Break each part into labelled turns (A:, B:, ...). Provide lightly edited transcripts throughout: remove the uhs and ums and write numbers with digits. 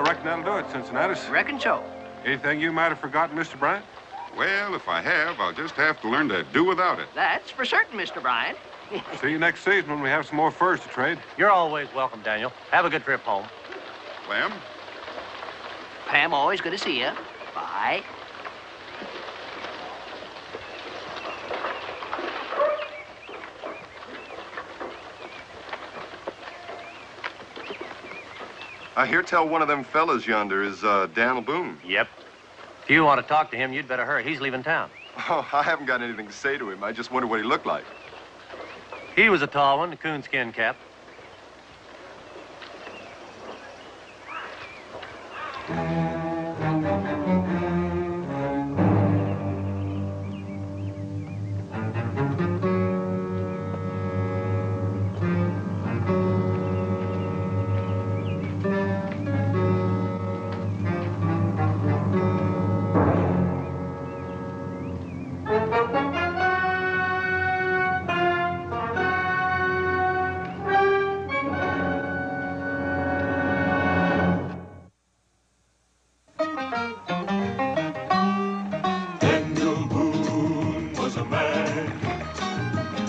A: reckon that'll do it, Cincinnati.
B: Reckon so.
A: Anything you might have forgotten, Mr. Bryant?
C: Well, if I have, I'll just have to learn to do without it.
B: That's for certain, Mr. Bryant.
A: See you next season when we have some more furs to trade.
D: You're always welcome, Daniel. Have a good trip home.
C: Clem?
B: Pam, always good to see you. Bye.
E: I hear tell one of them fellas yonder is Daniel Boone.
D: Yep. If you want to talk to him, you'd better hurry. He's leaving town.
E: Oh, I haven't got anything to say to him. I just wonder what he looked like.
D: He was a tall one, a coonskin cap.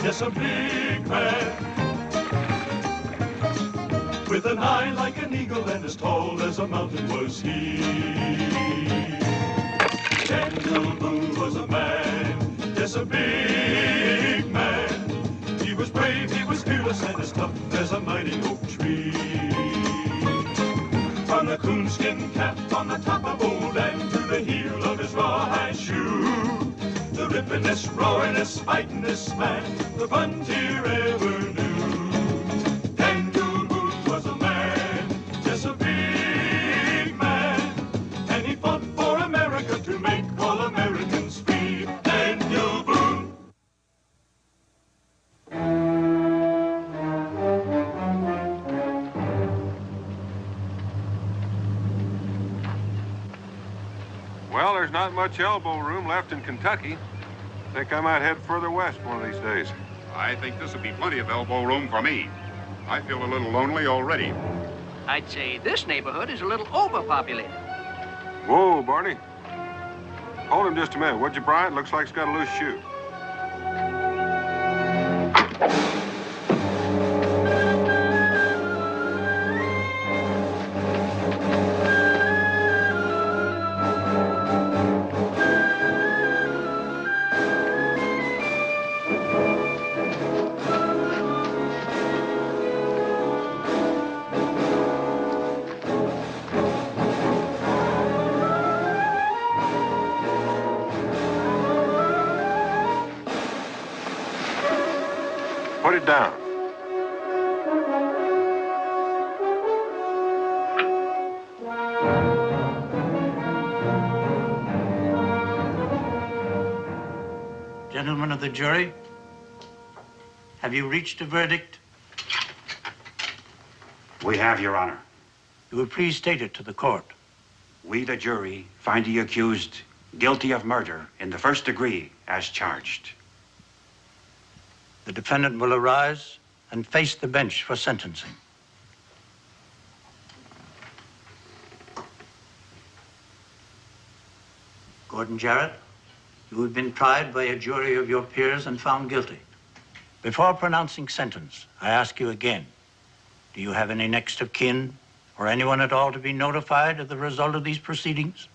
F: Yes, a big man, with an eye like an eagle and as tall as a mountain was he. Daniel Boone was a man, yes, a big man. He was brave, he was fearless, and as tough as a mighty oak tree. From the coonskin cap on the top of old Dan to the heel of his rawhide shoe, the rippin'est, roaring'est, fighting'est man the frontier ever knew. Daniel Boone was a man, just a big man, and he fought for America to make all Americans free. Daniel Boone.
A: Well, there's not much elbow room left in Kentucky. I think I might head further west one of these days.
C: I think this will be plenty of elbow room for me. I feel a little lonely already.
B: I'd say this neighborhood is a little overpopulated.
A: Whoa, Barney. Hold him just a minute, would you, Bryant? Looks like he's got a loose shoe. Put it down.
G: Gentlemen of the jury, have you reached a verdict?
H: We have, Your Honor.
G: You will please state it to the court.
H: We, the jury, find the accused guilty of murder in the first degree as charged.
G: The defendant will arise and face the bench for sentencing. Gordon Jarrett, you have been tried by a jury of your peers and found guilty. Before pronouncing sentence, I ask you again, do you have any next of kin or anyone at all to be notified of the result of these proceedings?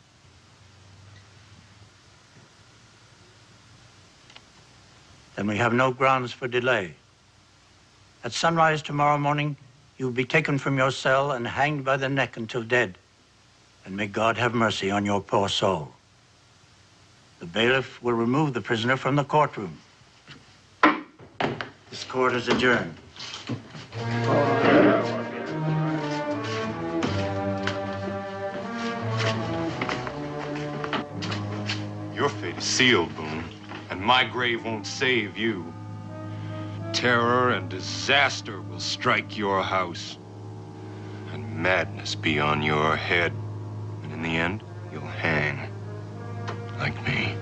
G: Then we have no grounds for delay. At sunrise tomorrow morning, you will be taken from your cell and hanged by the neck until dead. And may God have mercy on your poor soul. The bailiff will remove the prisoner from the courtroom. This court is adjourned.
I: Your fate is sealed, Boone, and my grave won't save you. Terror and disaster will strike your house, and madness be on your head. And in the end, you'll hang like me.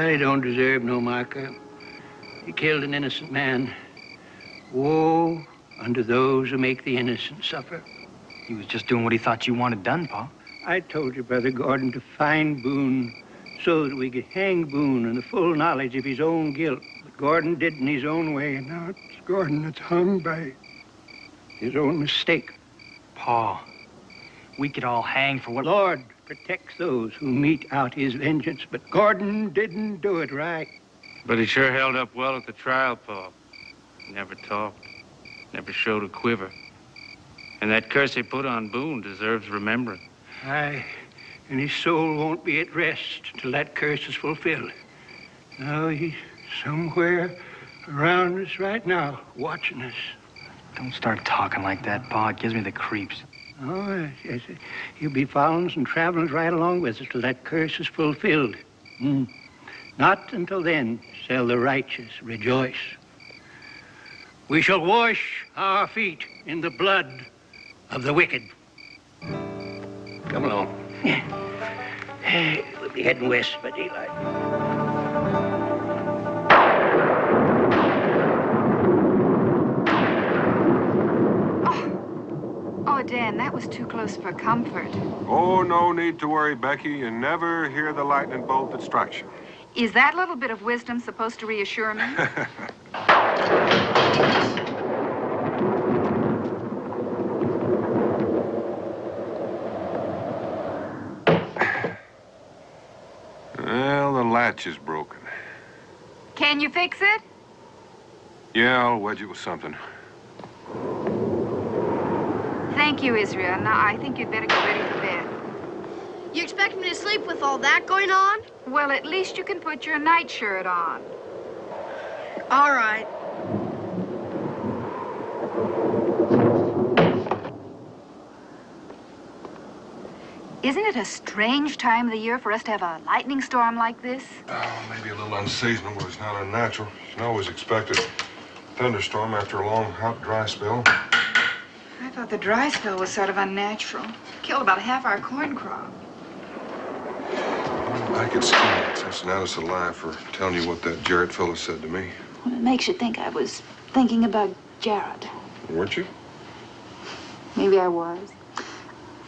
G: He don't deserve no marker. He killed an innocent man. Woe unto those who make the innocent suffer.
J: He was just doing what he thought you wanted done, Pa.
G: I told you, Brother Gordon, to find Boone so that we could hang Boone in the full knowledge of his own guilt. But Gordon did in his own way, and now it's Gordon that's hung by his own mistake.
J: Pa, we could all hang for what...
G: Lord protects those who mete out his vengeance, but Gordon didn't do it right.
K: But he sure held up well at the trial, Pa. Never talked, never showed a quiver. And that curse they put on Boone deserves remembering.
G: Aye, and his soul won't be at rest till that curse is fulfilled. Now he's somewhere around us right now, watching us.
J: Don't start talking like that, Pa. It gives me the creeps.
G: Oh, yes, he'll be following us and traveling right along with us till that curse is fulfilled. Not until then shall the righteous rejoice. We shall wash our feet in the blood of the wicked. Come along. We'll be heading west by daylight.
L: Oh, Dan, that was too close for comfort.
A: Oh, no need to worry, Becky. You never hear the lightning bolt that strikes you.
L: Is that little bit of wisdom supposed to reassure me?
A: Well, the latch is broken.
L: Can you fix it?
A: Yeah, I'll wedge it with something.
L: Thank you, Israel. Now, I think you'd better get ready for bed.
M: You expect me to sleep with all that going on?
L: Well, at least you can put your nightshirt on.
M: All right.
L: Isn't it a strange time of the year for us to have a lightning storm like this?
A: Oh, maybe a little unseasonal, but it's not unnatural. You can always expect a thunderstorm after a long, hot, dry spell.
L: I thought the dry spell was sort of unnatural. Killed about half our corn crop.
A: I could ski. Cincinnatus alive for telling you what that Jarrett fellow said to me.
L: Well, it makes you think I was thinking about Jarrett.
A: Weren't you?
L: Maybe I was.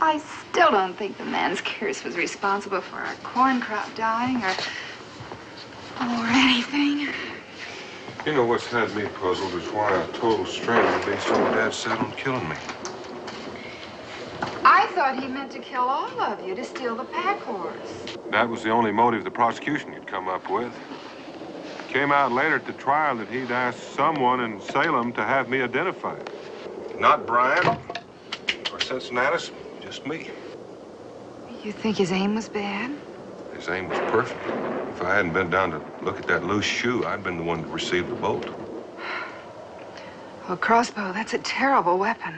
L: I still don't think the man's curse was responsible for our corn crop dying or anything.
A: You know what's had me puzzled is why a total stranger be so dead set on killing me.
L: I thought he meant to kill all of you to steal the pack horse.
A: That was the only motive the prosecution could come up with. It came out later at the trial that he'd asked someone in Salem to have me identified. Not Brian or Cincinnatus, just me.
L: You think his aim was bad?
A: His aim was perfect. If I hadn't been down to look at that loose shoe, I'd been the one to receive the bolt.
L: Well, crossbow, that's a terrible weapon.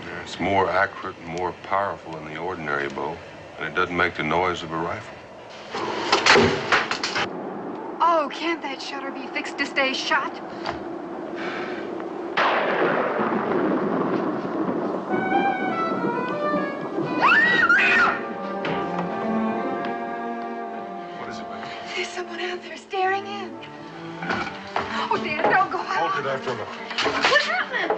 A: Yeah, it's more accurate and more powerful than the ordinary bow, and it doesn't make the noise of a rifle.
L: Oh, can't that shutter be fixed to stay shut?
A: What is it, Becky?
L: There's someone out there staring in. Oh, Dan, don't go out.
A: Hold it after a minute.
L: What's happening?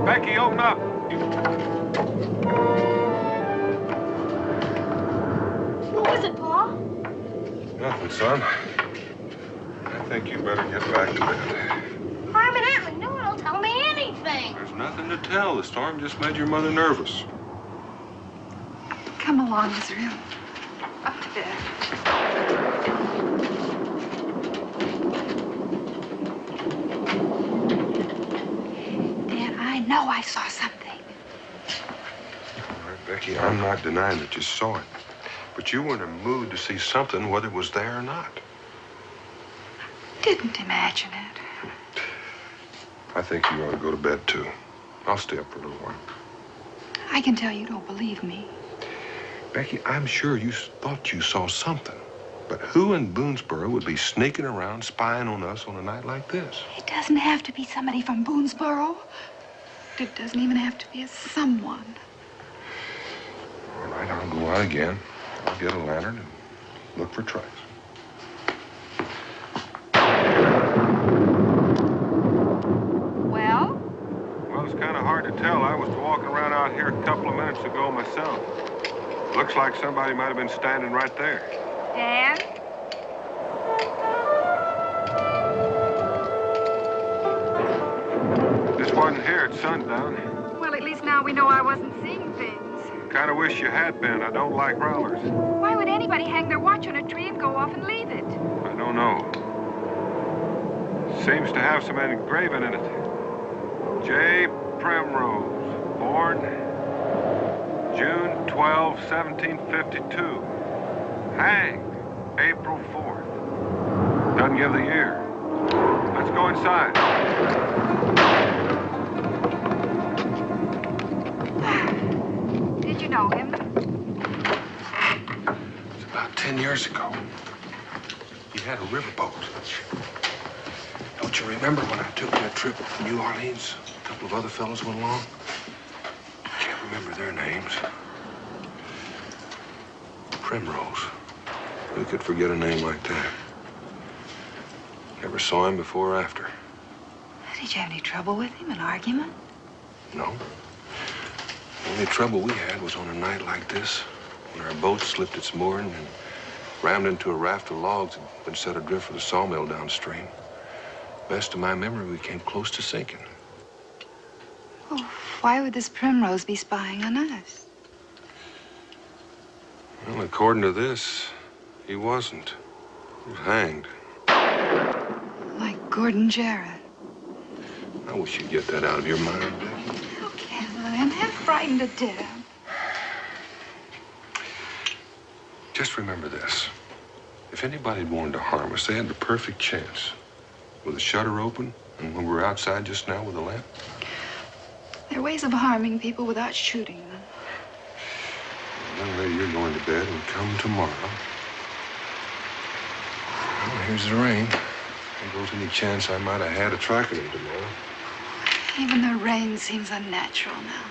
A: Becky, open up.
M: What was it, Pa?
A: Nothing, son. I think you better get back to bed.
M: I'm an antler. No one will tell me anything. anything.
A: There's nothing to tell. The storm just made your mother nervous.
L: Come along, Israel. Up to bed. Dad, I know I saw something.
A: All right, Becky, I'm not denying that you saw it. But you were in a mood to see something, whether it was there or not.
L: Didn't imagine it.
A: I think you ought to go to bed, too. I'll stay up for a little while.
L: I can tell you don't believe me.
A: Becky, I'm sure you thought you saw something. But who in Boonesboro would be sneaking around spying on us on a night like this?
L: It doesn't have to be somebody from Boonesboro. It doesn't even have to be a someone.
A: All right, I'll go out again. I'll get a lantern and look for tracks.
L: Well?
A: Well, it's kind of hard to tell. I was walking around out here a couple of minutes ago myself. Looks like somebody might have been standing right there.
L: Dan?
A: This wasn't here at sundown.
L: Well, at least now we know I wasn't seeing things.
A: Kind of wish you had been. I don't like growlers.
L: Why would anybody hang their watch on a tree and go off and leave it?
A: I don't know. Seems to have some engraving in it. J. Primrose, born June 12, 1752. Hanged April 4th. Doesn't give the year. Let's go inside.
L: Did you know him?
A: It's about 10 years ago. He had a riverboat. Don't you remember when I took that trip to New Orleans? A couple of other fellows went along. Can't remember their names. Primrose. Who could forget a name like that? Never saw him before or after.
L: Did you have any trouble with him? An argument?
A: No. The only trouble we had was on a night like this, when our boat slipped its mooring and rammed into a raft of logs and been set adrift for the sawmill downstream. Best of my memory, we came close to sinking.
L: Oh, why would this Primrose be spying on us?
A: Well, according to this, he wasn't. He was hanged.
L: Like Gordon Jarrett.
A: I wish you'd get that out of your mind, Becky.
L: How can I? I'm half frightened to death.
A: Just remember this. If anybody had wanted to harm us, they had the perfect chance. With the shutter open, and when we were outside just now with a lamp.
L: There are ways of harming people without shooting them.
A: Young lady, you're going to bed and come tomorrow. Well, here's the rain. There goes any chance I might have had of tracking him tomorrow.
L: Even the rain seems unnatural now.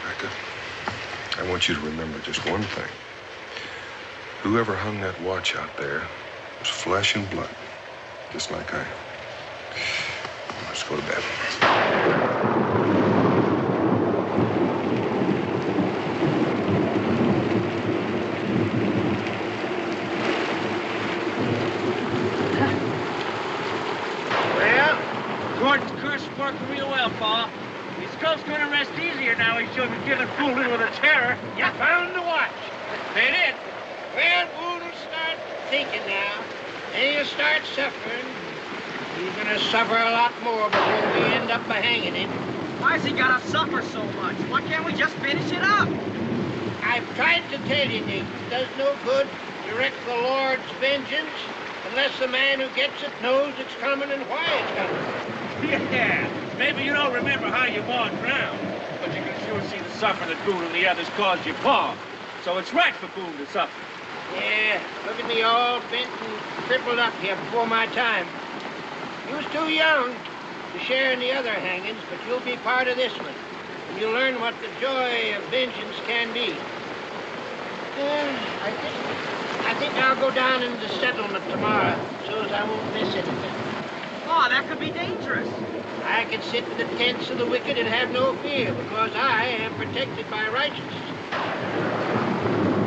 A: Rebecca, I want you to remember just one thing. Whoever hung that watch out there was flesh and blood, just like I am. Let's go to bed.
K: Gordon's curse is working real well, Pa. His skull's gonna rest easier now he's shown been given fooled with a terror. You found the watch. They did.
N: Well, Boone will start thinking now. Then he'll start suffering. He's gonna suffer a lot more before we end up by hanging him.
B: Why's he gotta suffer so much? Why can't we just finish it up?
N: I've tried to tell you, Nick, it does no good to wreak the Lord's vengeance unless the man who gets it knows it's coming and why it's coming.
K: Yeah, maybe you don't remember how your ma drowned, but you can sure see the suffering that Boone and the others caused your pa. So it's right for Boone to suffer.
N: Yeah, look at me all bent and crippled up here before my time. You was too young to share in the other hangings, but you'll be part of this one. And you'll learn what the joy of vengeance can be. I think I'll go down into the settlement tomorrow, so as I won't miss anything.
B: Oh, that could be dangerous.
N: I can sit in the tents of the wicked and have no fear, because I am protected by righteousness.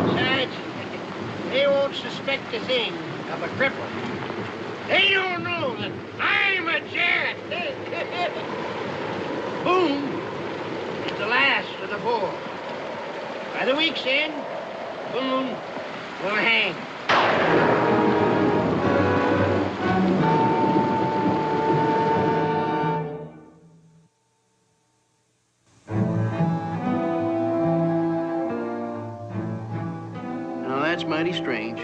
N: Besides, they won't suspect a thing of a cripple. They don't know that I'm a Jarrett. Boone is the last of the four. By the week's end, Boone will hang.
B: Now, that's mighty strange.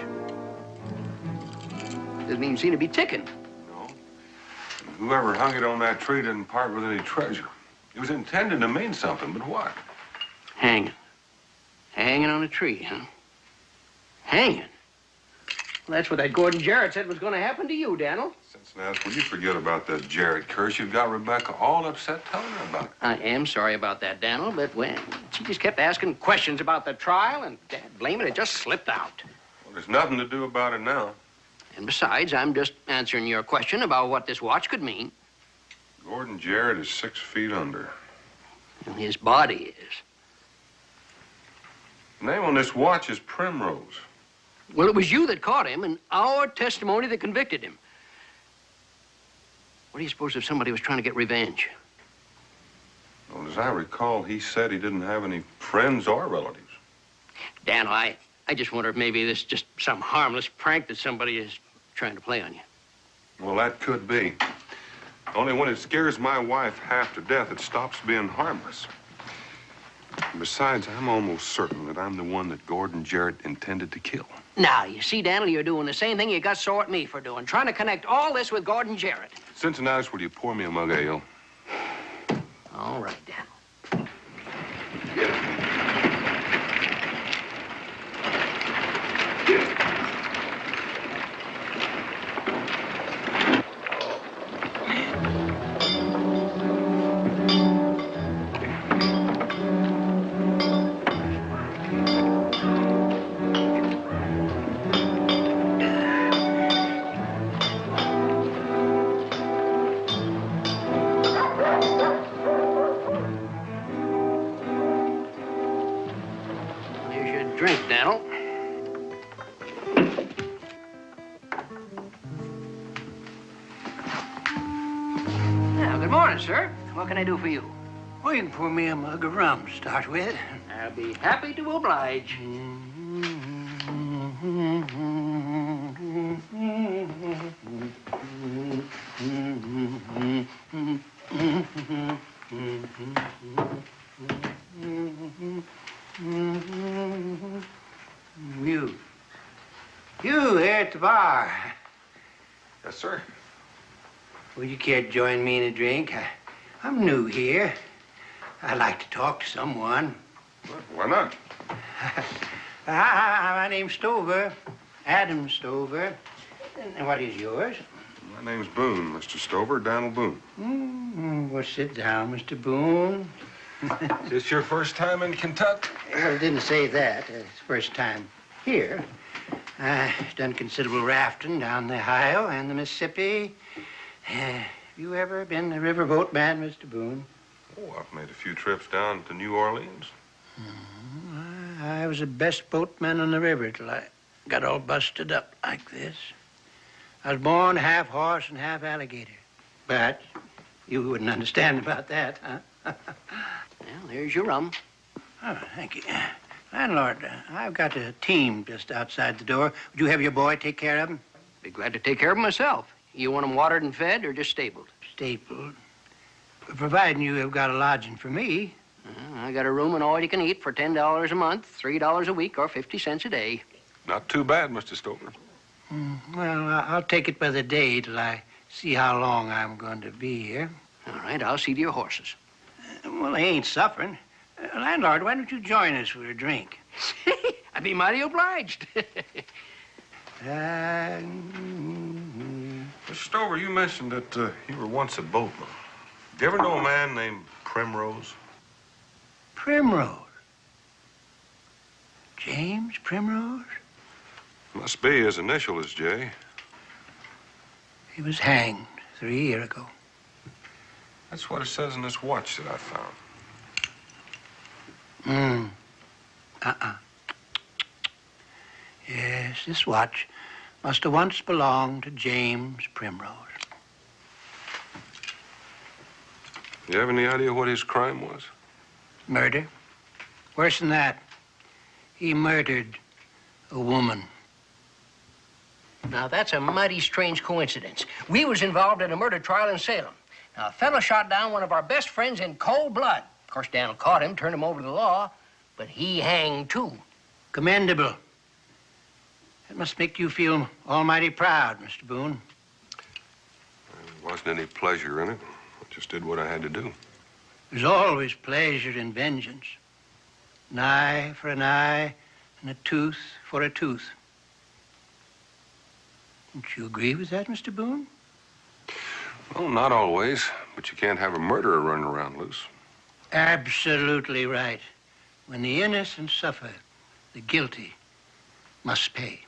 B: Doesn't even seem to be ticking.
A: No. Whoever hung it on that tree didn't part with any treasure. It was intended to mean something, but what?
B: Hanging. Hanging on a tree, huh? Hanging? Well, that's what that Gordon Jarrett said was going to happen to you, Daniel.
A: Cincinnati, will you forget about that Jarrett curse? You've got Rebecca all upset telling her about it.
B: I am sorry about that, Daniel, but when she just kept asking questions about the trial, and Dad, blame it just slipped out.
A: Well, there's nothing to do about it now.
B: And besides, I'm just answering your question about what this watch could mean.
A: Gordon Jarrett is 6 feet under.
B: And his body is.
A: The name on this watch is Primrose.
B: Well, it was you that caught him, and our testimony that convicted him. What do you suppose if somebody was trying to get revenge?
A: Well, as I recall, he said he didn't have any friends or relatives.
B: Daniel, I just wonder if maybe this is just some harmless prank that somebody is trying to play on you.
A: Well, that could be. Only when it scares my wife half to death, it stops being harmless. And besides, I'm almost certain that I'm the one that Gordon Jarrett intended to kill.
B: Now, you see, Daniel, you're doing the same thing you got sore at me for doing, trying to connect all this with Gordon Jarrett.
A: Cincinnati, will you pour me a mug of ale?
B: All right, Daniel. Drink, Daniel. Now, good morning, sir. What can I do for you?
N: Well, you can pour me a mug of rum to start with.
B: I'll be happy to oblige.
N: You here at the bar.
A: Yes, sir.
N: Would you care to join me in a drink? I'm new here. I'd like to talk to someone.
A: Why not?
N: My name's Stover, Adam Stover. And what is yours?
A: My name's Boone, Mr. Stover, Donald Boone.
N: Well, sit down, Mr. Boone.
A: Is this your first time in Kentucky?
N: Well, it didn't say that. It's first time here. I've done considerable rafting down the Ohio and the Mississippi. Have you ever been a riverboat man, Mr. Boone?
A: Oh, I've made a few trips down to New Orleans.
N: I was the best boatman on the river till I got all busted up like this. I was born half horse and half alligator. But you wouldn't understand about that, huh?
B: Well, there's your rum.
N: Oh, thank you. Landlord, I've got a team just outside the door. Would you have your boy take care of him?
B: Be glad to take care of him myself. You want him watered and fed or just stabled?
N: Stapled. Providing you have got a lodging for me.
B: I got a room and all you can eat for $10 a month, $3 a week, or 50 cents a day.
A: Not too bad, Mr. Stover.
N: Well, I'll take it by the day till I see how long I'm going to be here.
B: All right, I'll see to your horses.
N: Well, they ain't suffering. Landlord, why don't you join us for a drink?
B: I'd be mighty obliged.
A: Mr. Stover, you mentioned that you were once a boatman. Did you ever know a man named Primrose?
N: Primrose? James Primrose?
A: Must be. His initial is J.
N: He was hanged 3 years ago.
A: That's what it says in this watch that I found.
N: Yes, this watch must have once belonged to James Primrose.
A: You have any idea what his crime was?
N: Murder. Worse than that. He murdered a woman.
B: Now, that's a mighty strange coincidence. We was involved in a murder trial in Salem. Now, a fellow shot down one of our best friends in cold blood. Of course, Dan caught him, turned him over to the law, but he hanged, too.
N: Commendable. That must make you feel almighty proud, Mr. Boone.
A: There wasn't any pleasure in it. I just did what I had to do.
N: There's always pleasure in vengeance. An eye for an eye and a tooth for a tooth. Don't you agree with that, Mr. Boone?
A: Well, not always, but you can't have a murderer running around loose.
N: Absolutely right. When the innocent suffer, the guilty must pay.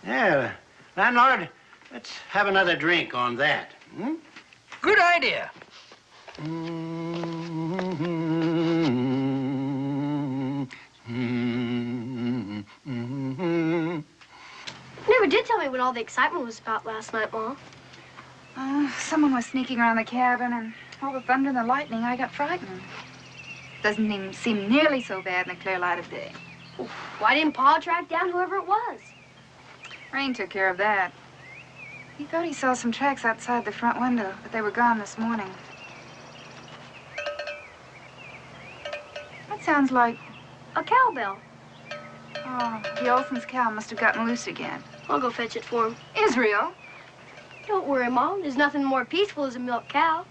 N: Yeah, landlord, let's have another drink on that. Hmm?
B: Good idea.
M: Never did tell me what all the excitement was about last night, Mom.
L: Someone was sneaking around the cabin, and all the thunder and the lightning, I got frightened. Doesn't even seem nearly so bad in the clear light of day.
M: Why didn't Pa track down whoever it was?
L: Rain took care of that. He thought he saw some tracks outside the front window, but they were gone this morning. That sounds like...
M: a cowbell.
L: Oh, the Olson's cow must have gotten loose again.
M: I'll go fetch it for him.
L: Israel?
M: Don't worry, Mom. There's nothing more peaceful as a milk cow.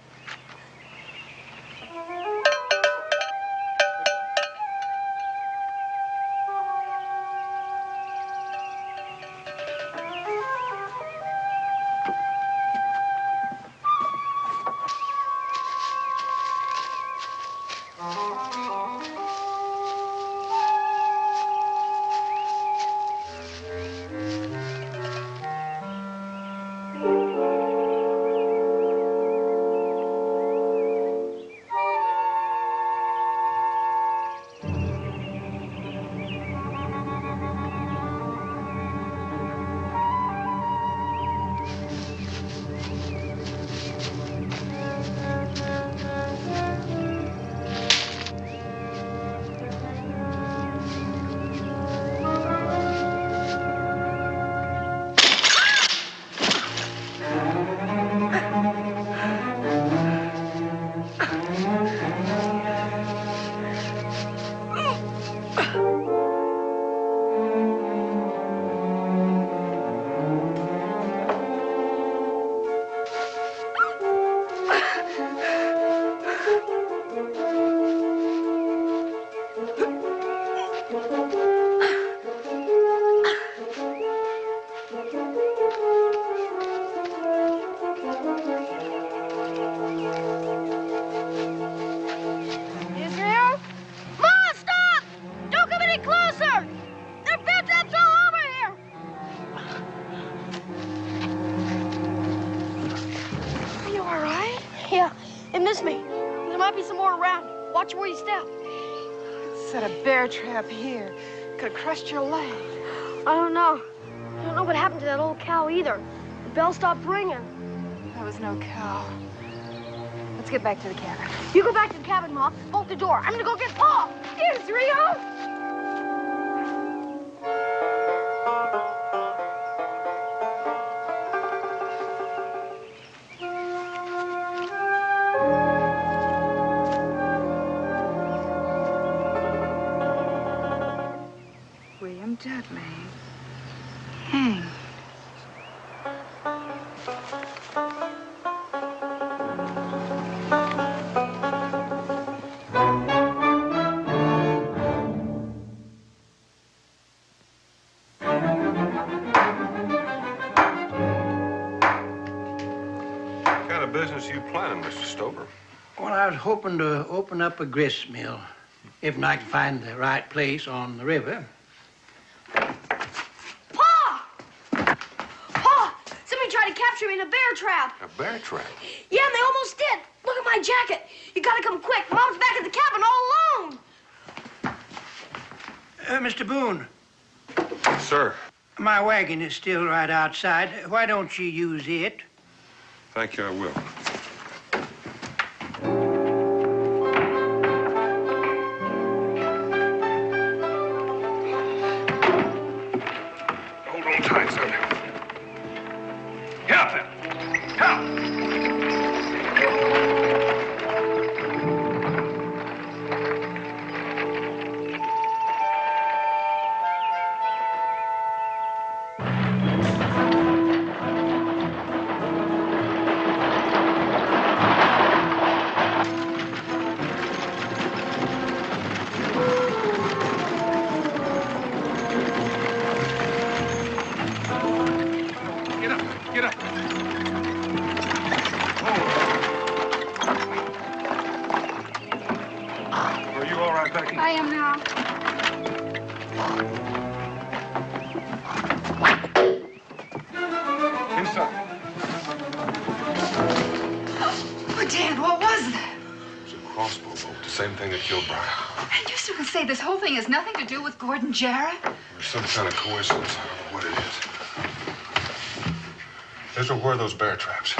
M: Watch where you step.
L: Set a bear trap here. Could have crushed your leg.
M: I don't know. I don't know what happened to that old cow either. The bell stopped ringing.
L: That was no cow. Let's get back to the cabin.
M: You go back to the cabin, Mom. Bolt the door. I'm gonna go get Pa. Israel!
L: Dudley. Hang.
A: What kind of business are you planning, Mr. Stover?
N: Well, I was hoping to open up a grist mill, if I can find the right place on the river.
M: Capture me in a bear trap.
A: A bear trap?
M: Yeah, and they almost did. Look at my jacket. You gotta come quick. Mom's back at the cabin all alone.
N: Mr. Boone.
A: Sir.
N: My wagon is still right outside. Why don't you use it?
A: Thank you, I will.
I: Help him! Help! Get up!
A: Are you all right, Becky?
L: I am now.
A: Inside.
L: Oh, Dan, what was that?
A: It's a crossbow bolt, the same thing that killed Brian.
L: And you still can say this whole thing has nothing to do with Gordon Jarrett?
A: There's some kind of coincidence. I don't know what it is. Ezra, where are those bear traps?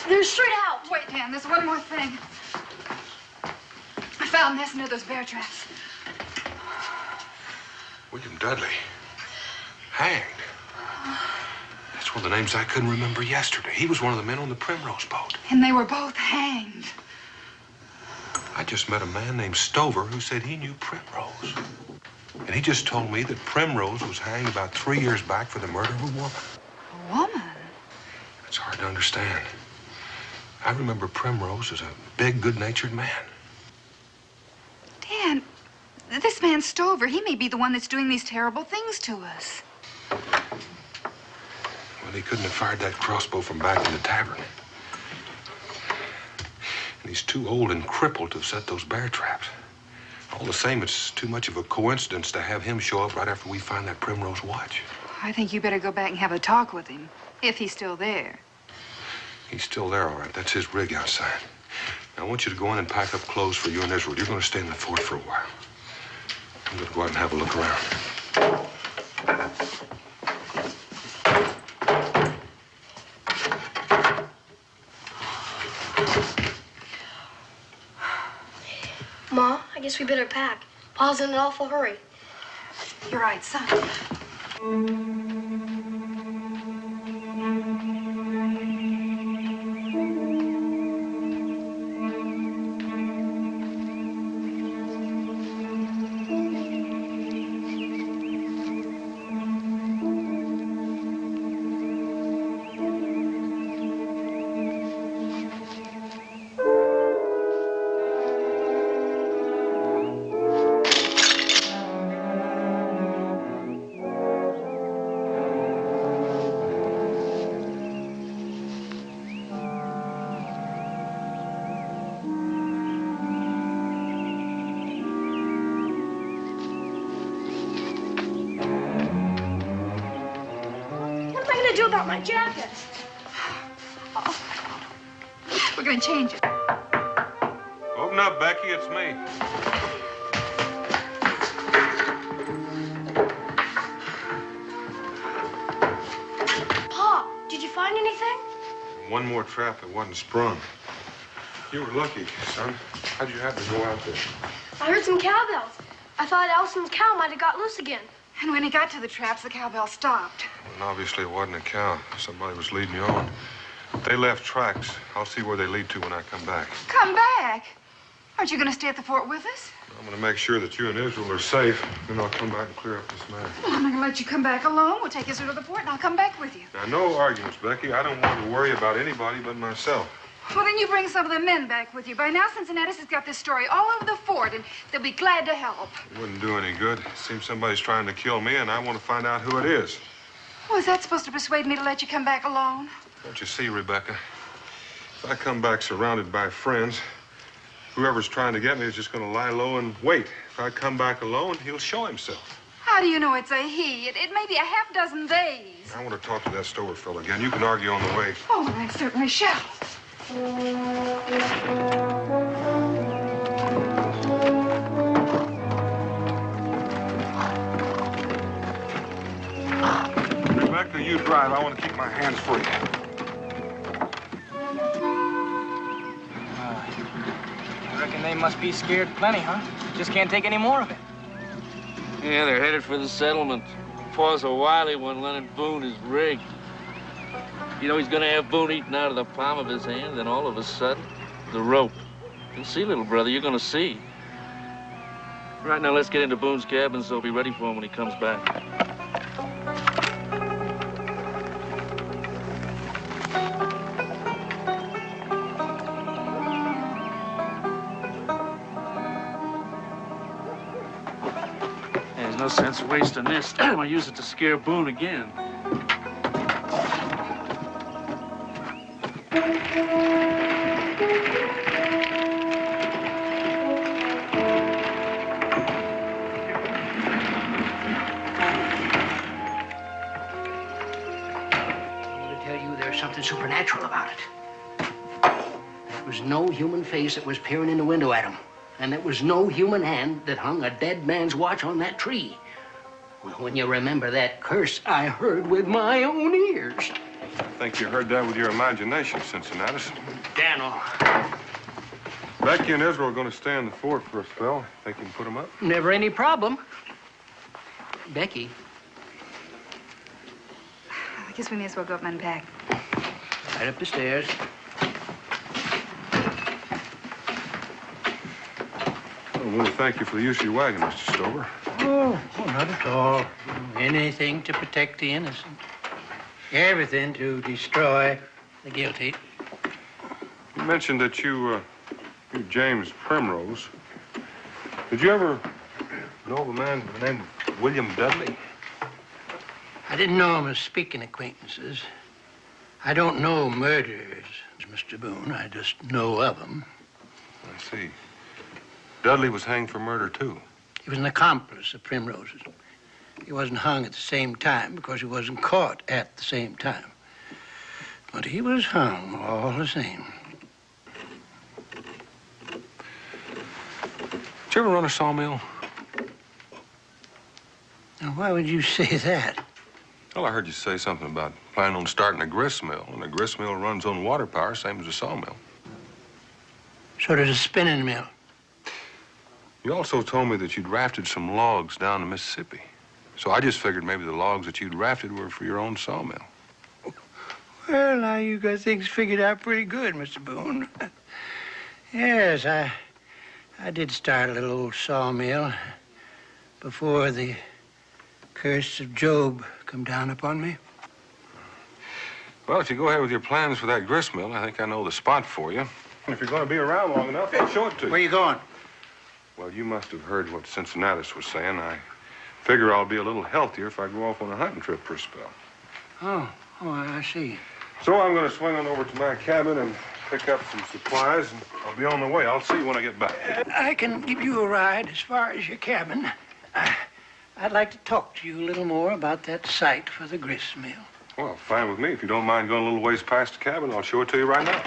M: They're straight out.
L: Wait, Dan, there's one more thing. I found this near those bear traps.
A: William Dudley. Hanged. That's one of the names I couldn't remember yesterday. He was one of the men on the Primrose boat.
L: And they were both hanged.
A: I just met a man named Stover who said he knew Primrose. And he just told me that Primrose was hanged about 3 years back for the murder of a woman.
L: A woman?
A: It's hard to understand. I remember Primrose as a big, good-natured man.
L: Dan, this man Stover, he may be the one that's doing these terrible things to us.
A: Well, he couldn't have fired that crossbow from back in the tavern. And he's too old and crippled to have set those bear traps. All the same, it's too much of a coincidence to have him show up right after we find that Primrose watch.
L: I think you better go back and have a talk with him, if he's still there.
A: He's still there, all right. That's his rig outside. Now, I want you to go in and pack up clothes for you and Israel. You're going to stay in the fort for a while. I'm going to go out and have a look around.
M: Ma, I guess we better pack. Pa's in an awful hurry.
L: You're right, son.
M: Do about my jacket?
L: Oh. We're gonna change it.
A: Open up, Becky. It's me.
M: Pa, did you find anything?
A: One more trap that wasn't sprung. You were lucky, son. How'd you happen to go out there?
M: I heard some cowbells. I thought Elson's cow might have got loose again.
L: And when he got to the traps, the cowbell stopped.
A: And obviously it wasn't a cow. Somebody was leading you on. They left tracks. I'll see where they lead to when I come back.
L: Come back? Aren't you going to stay at the fort with us?
A: I'm going to make sure that you and Israel are safe. Then I'll come back and clear up this matter.
L: Well, I'm not going to let you come back alone. We'll take Israel to the fort, and I'll come back with you.
A: Now, no arguments, Becky. I don't want to worry about anybody but myself.
L: Well, then you bring some of the men back with you. By now, Cincinnatus has got this story all over the fort, and they'll be glad to help.
A: It wouldn't do any good. It seems somebody's trying to kill me, and I want to find out who it is.
L: Oh, is that supposed to persuade me to let you come back alone?
A: Don't you see, Rebecca? If I come back surrounded by friends, whoever's trying to get me is just going to lie low and wait. If I come back alone, he'll show himself.
L: How do you know it's a he? It may be a half dozen days.
A: I want to talk to that Stover fellow again. You can argue on the way.
L: Oh, I certainly shall.
A: Rebecca, you drive. I want to keep my hands free.
J: I reckon they must be scared plenty, huh? Just can't take any more of it.
K: Yeah, they're headed for the settlement. Pa's a wily one, lending Boone his rig.
O: You know he's gonna have Boone eaten out of the palm of his hand, then all of a sudden, the rope. You'll see, little brother, you're gonna see. Right now, let's get into Boone's cabin so he'll be ready for him when he comes back. There's no sense wasting this. I'm gonna use it to scare Boone again.
B: Something supernatural about it. There was no human face that was peering in the window at him. And there was no human hand that hung a dead man's watch on that tree. Well, when you remember that curse I heard with my own ears.
A: I think you heard that with your imagination, Cincinnatus.
B: Daniel.
A: Becky and Israel are going to stay in the fort for a spell. Think you can put them up?
B: Never any problem. Becky.
L: I guess we may as well go up and unpack.
B: Right up the stairs.
A: I want to thank you for the use of your wagon, Mr. Stover.
B: Oh, not at all. Anything to protect the innocent. Everything to destroy the guilty.
A: You mentioned that you're James Primrose. Did you ever know of a man by the name of William Dudley?
B: I didn't know him as speaking acquaintances. I don't know murderers, Mr. Boone. I just know of them.
A: I see. Dudley was hanged for murder, too.
B: He was an accomplice of Primrose's. He wasn't hung at the same time because he wasn't caught at the same time. But he was hung all the same.
A: Did you ever run a sawmill?
B: Now, why would you say that?
A: Well, I heard you say something about planning on starting a grist mill, and a grist mill runs on water power, same as a sawmill.
B: So does a spinning mill.
A: You also told me that you'd rafted some logs down the Mississippi. So I just figured maybe the logs that you'd rafted were for your own sawmill.
B: Well, now you got things figured out pretty good, Mr. Boone. Yes, I did start a little old sawmill before the curse of Job come down upon me.
A: Well, if you go ahead with your plans for that grist mill, I think I know the spot for you. And if you're going to be around long enough, I'll show it to you.
B: Where you going?
A: Well, you must have heard what Cincinnatus was saying. I figure I'll be a little healthier if I go off on a hunting trip for a spell.
B: Oh, I see.
A: So I'm going to swing on over to my cabin and pick up some supplies, and I'll be on the way. I'll see you when I get back.
B: I can give you a ride as far as your cabin. I'd like to talk to you a little more about that site for the grist mill.
A: Well, fine with me. If you don't mind going a little ways past the cabin, I'll show it to you right now.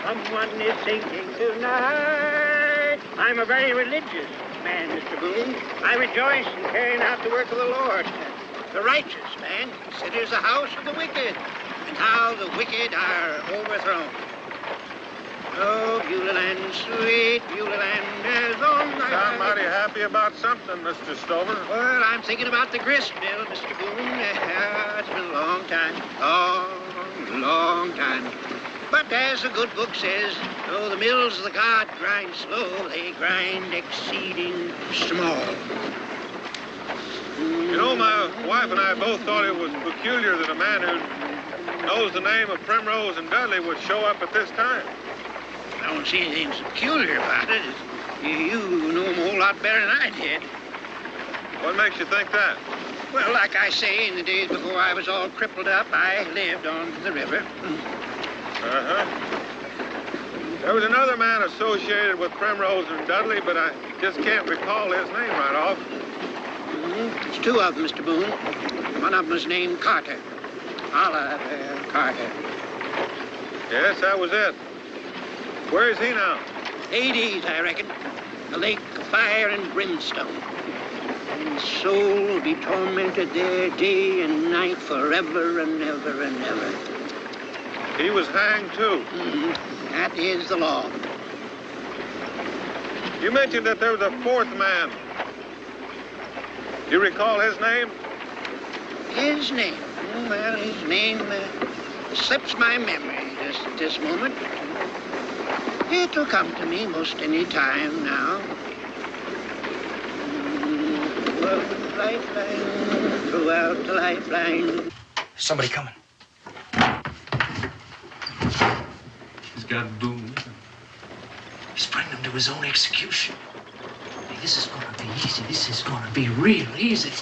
N: Someone is singing tonight. I'm a very religious man, Mr. Boone. I rejoice in carrying out the work of the Lord. The righteous man considers the house of the wicked, and how the wicked are overthrown. Oh, Beulah land, sweet Beulah land, as long as
A: I'm mighty happy about something, Mr. Stover.
N: Well, I'm thinking about the grist mill, Mr. Boone. It's been a long time, long time. But as the good book says, though the mills of the God grind slow, they grind exceeding small.
A: You know, my wife and I both thought it was peculiar that a man who knows the name of Primrose and Dudley would show up at this time.
N: I don't see anything peculiar about it. You know him a whole lot better than I did.
A: What makes you think that?
N: Well, like I say, in the days before I was all crippled up, I lived on the river.
A: There was another man associated with Primrose and Dudley, but I just can't recall his name right off.
N: It's two of them, Mr. Boone. One of them was named Carter. Oliver Carter.
A: Yes, that was it. Where is he now?
N: Hades, I reckon. A lake of fire and brimstone. And his soul will be tormented there day and night forever and ever and ever.
A: He was hanged, too.
N: That is the law.
A: You mentioned that there was a fourth man. Do you recall his name?
N: His name? Well, his name slips my memory just at this moment. It'll come to me most any time now. Lifeline, throughout the lifeline.
J: Somebody coming.
K: He's got Boone with him.
J: He's bringing him to his own execution. Hey, this is gonna be easy. This is gonna be real easy.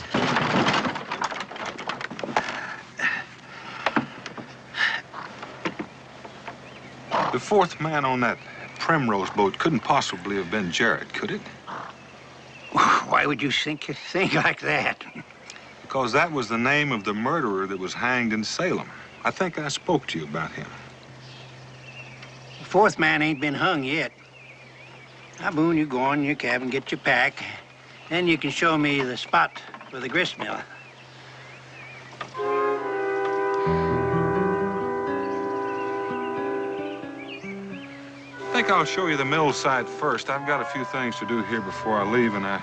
A: The fourth man on that Primrose boat couldn't possibly have been Jarrett, could it?
N: Why would you think like that?
A: Because that was the name of the murderer that was hanged in Salem. I think I spoke to you about him.
N: The fourth man ain't been hung yet. Now, Boone, you go on in your cabin, get your pack. Then you can show me the spot for the grist mill.
A: I think I'll show you the mill site first. I've got a few things to do here before I leave, and I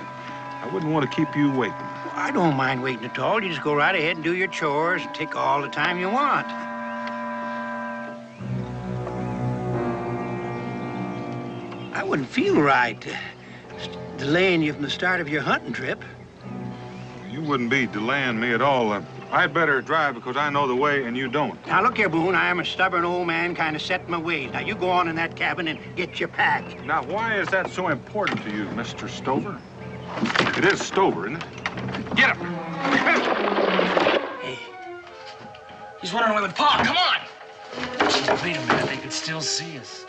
A: wouldn't want to keep you waiting.
N: Well, I don't mind waiting at all. You just go right ahead and do your chores and take all the time you want. I wouldn't feel right delaying you from the start of your hunting trip.
A: You wouldn't be delaying me at all. I'd better drive because I know the way and you don't.
N: Now, look here, Boone. I am a stubborn old man kind of set in my ways. Now, you go on in that cabin and get your pack.
A: Now, why is that so important to you, Mr. Stover? It is Stover, isn't it? Get him!
J: Hey, he's running away with Pa. Come on! Wait a minute. They could still see us.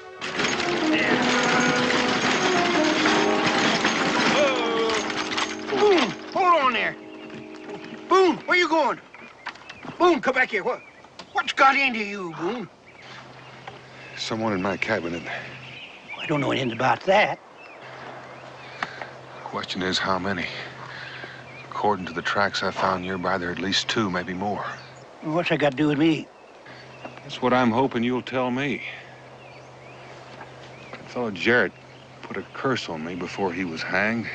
N: Boone, hold on there. Boone, where you going? Boone, come back here. What's got into you, Boone?
A: Someone in my cabin.
N: I don't know anything about that.
A: The question is how many? According to the tracks I found nearby, there are at least two, maybe more.
N: What's that got to do with me?
A: That's what I'm hoping you'll tell me. That fellow Jarrett put a curse on me before he was hanged.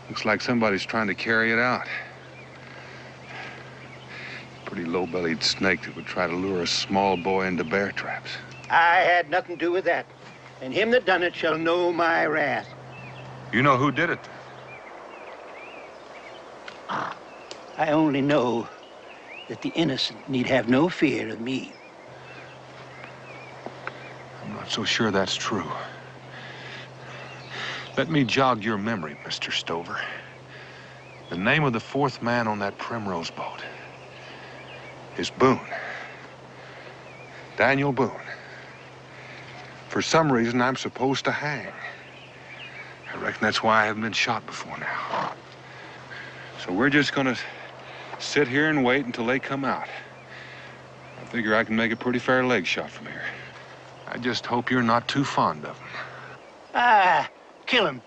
A: Looks like somebody's trying to carry it out. Pretty low-bellied snake that would try to lure a small boy into bear traps.
N: I had nothing to do with that. And him that done it shall know my wrath.
A: You know who did it?
N: I only know that the innocent need have no fear of me.
A: I'm not so sure that's true. Let me jog your memory, Mr. Stover. The name of the fourth man on that Primrose boat is Boone. Daniel Boone. For some reason, I'm supposed to hang. I reckon that's why I haven't been shot before now. So we're just gonna sit here and wait until they come out. I figure I can make a pretty fair leg shot from here. I just hope you're not too fond of them.
N: Ah, kill him.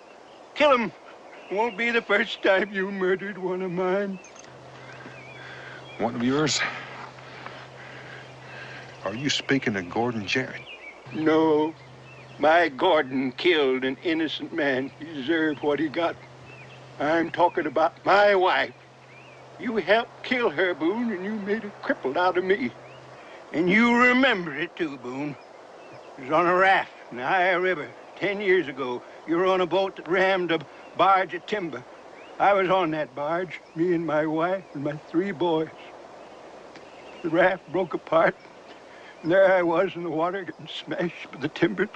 N: Kill him. Won't be the first time you murdered one of mine.
A: One of yours? Are you speaking of Gordon Jarrett?
N: No. My Gordon killed an innocent man. He deserved what he got. I'm talking about my wife. You helped kill her, Boone, and you made a cripple out of me. And you remember it, too, Boone. It was on a raft in the Ohio River 10 years ago. You were on a boat that rammed a barge of timber. I was on that barge, me and my wife and my 3 boys. The raft broke apart, and there I was in the water getting smashed by the timbers.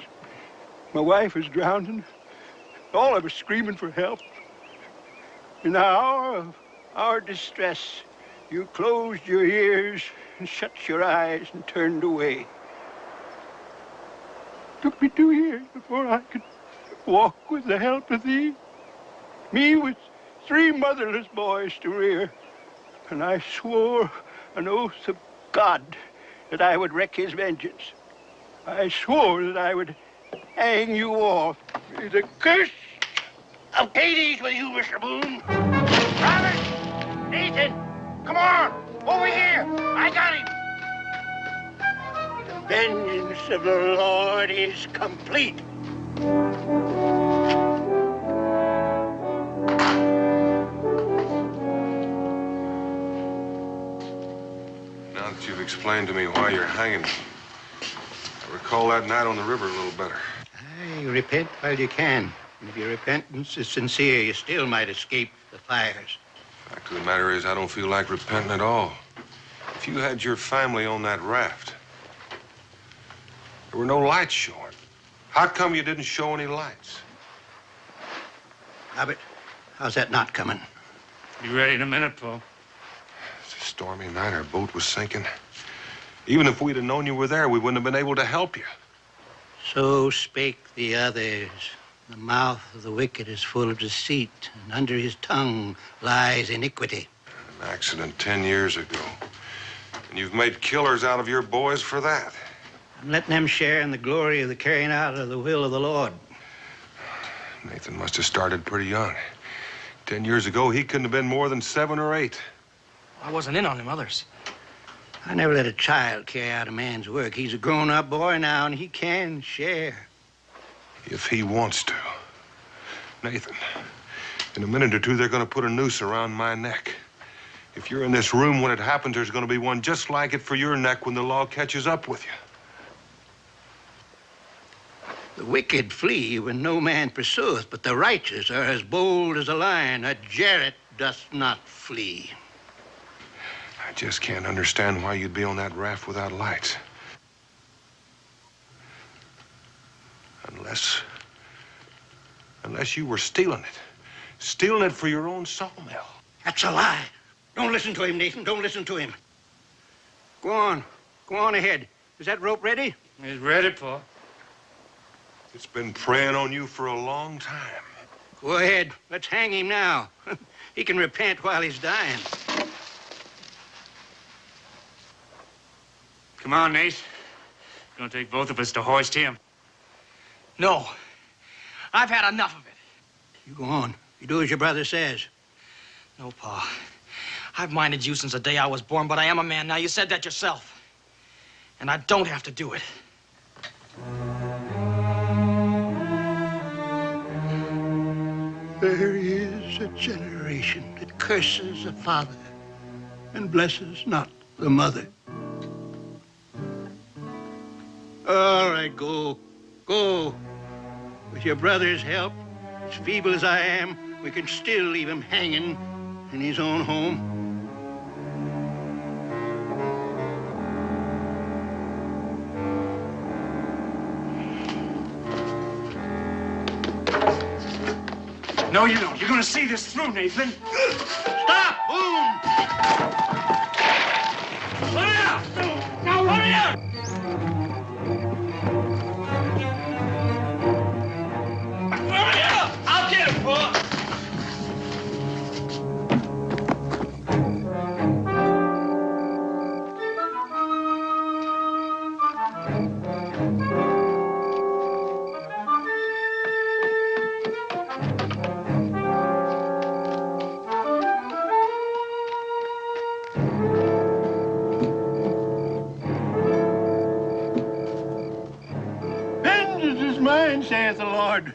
N: My wife was drowning. All of us screaming for help. In the hour of our distress, you closed your ears and shut your eyes and turned away. It took me 2 years before I could walk with the help of thee. Me with 3 motherless boys to rear. And I swore an oath of God that I would wreak his vengeance. I swore that I would hang you all. May the curse of Hades with you, Mr. Boone. Robert! Nathan! Come on! Over here! I got him! The vengeance of the Lord is complete.
A: Now that you've explained to me why you're hanging, I recall that night on the river a little better.
N: Aye, repent while you can. And if your repentance is sincere, you still might escape the fires.
A: Fact of the matter is, I don't feel like repenting at all. If you had your family on that raft, there were no lights showing. How come you didn't show any lights?
N: Robert, how's that knot coming?
K: Be ready in a minute, Paul.
A: It's a stormy night. Our boat was sinking. Even if we'd have known you were there, we wouldn't have been able to help you.
N: So spake the others. The mouth of the wicked is full of deceit, and under his tongue lies iniquity.
A: An accident 10 years ago. And you've made killers out of your boys for that.
N: I'm letting them share in the glory of the carrying out of the will of the Lord.
A: Nathan must have started pretty young. 10 years ago, he couldn't have been more than 7 or 8.
J: I wasn't in on them others.
N: I never let a child carry out a man's work. He's a grown-up boy now, and he can share.
A: If he wants to. Nathan, in a minute or two, they're going to put a noose around my neck. If you're in this room when it happens, there's going to be one just like it for your neck when the law catches up with you.
N: The wicked flee when no man pursueth, but the righteous are as bold as a lion. A jarret doth not flee.
A: I just can't understand why you'd be on that raft without lights. Unless you were stealing it. Stealing it for your own sawmill.
N: That's a lie. Don't listen to him, Nathan. Don't listen to him. Go on. Go on ahead. Is that rope ready?
K: It's ready, Paul.
A: It's been preying on you for a long time.
N: Go ahead. Let's hang him now. He can repent while he's dying.
K: Come on, Nate. It's gonna take both of us to hoist him.
J: No. I've had enough of it.
N: You go on. You do as your brother says.
J: No, Pa. I've minded you since the day I was born, but I am a man now. You said that yourself. And I don't have to do it.
N: There is a generation that curses the father and blesses not the mother. All right, go. Go. With your brother's help, as feeble as I am, we can still leave him hanging in his own home.
H: No, you don't. You're gonna see this through, Nathan.
N: Stop! Boone!
H: Let it out! Now, let it out! Hurry up! I'll get him, Paul.
N: Vengeance is mine, saith the Lord.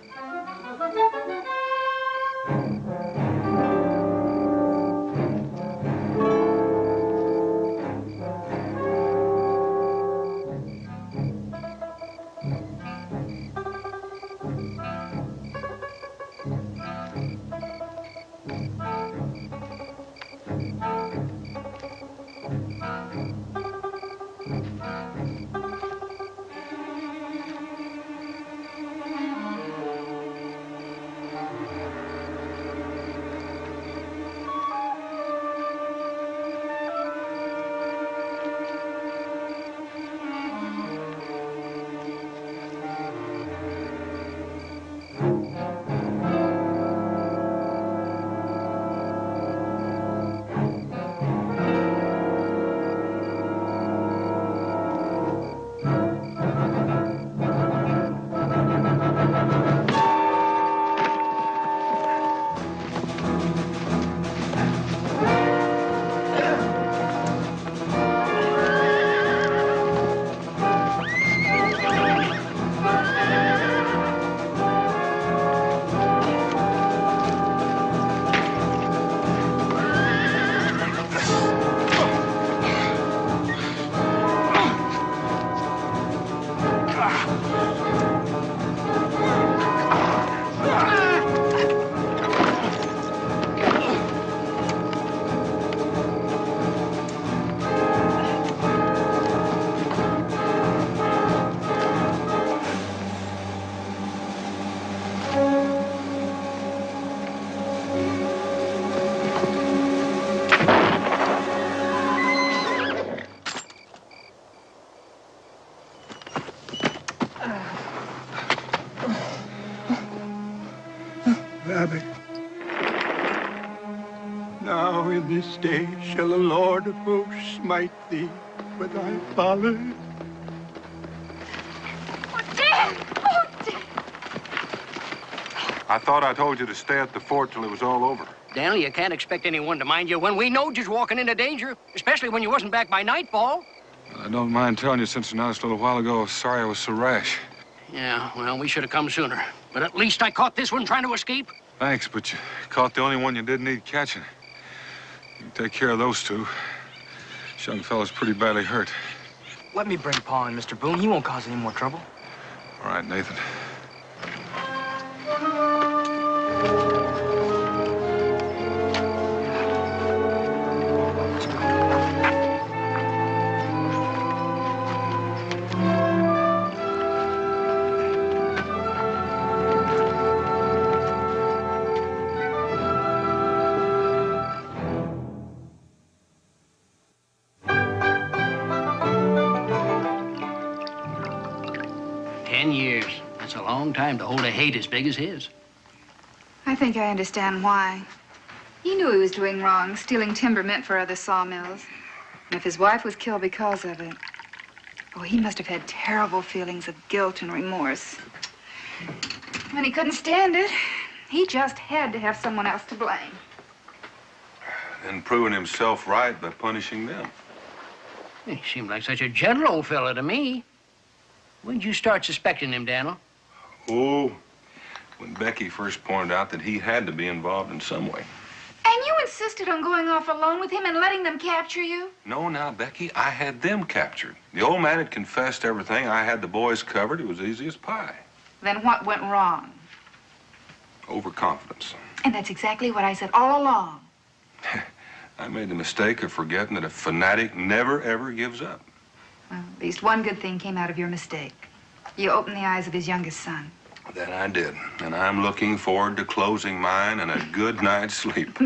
P: Father. Now in this day shall the Lord of hosts smite thee for thy folly.
L: Oh, Dad! Oh, Dad!
A: I thought I told you to stay at the fort till it was all over.
B: Daniel, you can't expect anyone to mind you when we know just walking into danger, especially when you wasn't back by nightfall.
I: I don't mind telling you, since you noticed a little while ago, sorry I was so rash.
B: Yeah, well, we should have come sooner. But at least I caught this one trying to escape.
I: Thanks, but you caught the only one you didn't need catching. You can take care of those two. This young fella's pretty badly hurt.
J: Let me bring Pa in, Mr. Boone. He won't cause any more trouble.
I: All right, Nathan.
B: 10 years. That's a long time to hold a hate as big as his.
L: I think I understand why. He knew he was doing wrong, stealing timber meant for other sawmills. And if his wife was killed because of it, oh, he must have had terrible feelings of guilt and remorse. When he couldn't stand it, he just had to have someone else to blame.
A: And proving himself right by punishing them.
B: He seemed like such a gentle old fella to me. When did you start suspecting him, Daniel?
A: Oh, when Becky first pointed out that he had to be involved in some way.
L: And you insisted on going off alone with him and letting them capture you?
A: No, now, Becky, I had them captured. The old man had confessed everything. I had the boys covered. It was easy as pie.
L: Then what went wrong?
A: Overconfidence.
L: And that's exactly what I said all along.
A: I made the mistake of forgetting that a fanatic never, ever gives up.
L: Well, at least one good thing came out of your mistake. You opened the eyes of his youngest son.
A: That I did. And I'm looking forward to closing mine and a good night's sleep.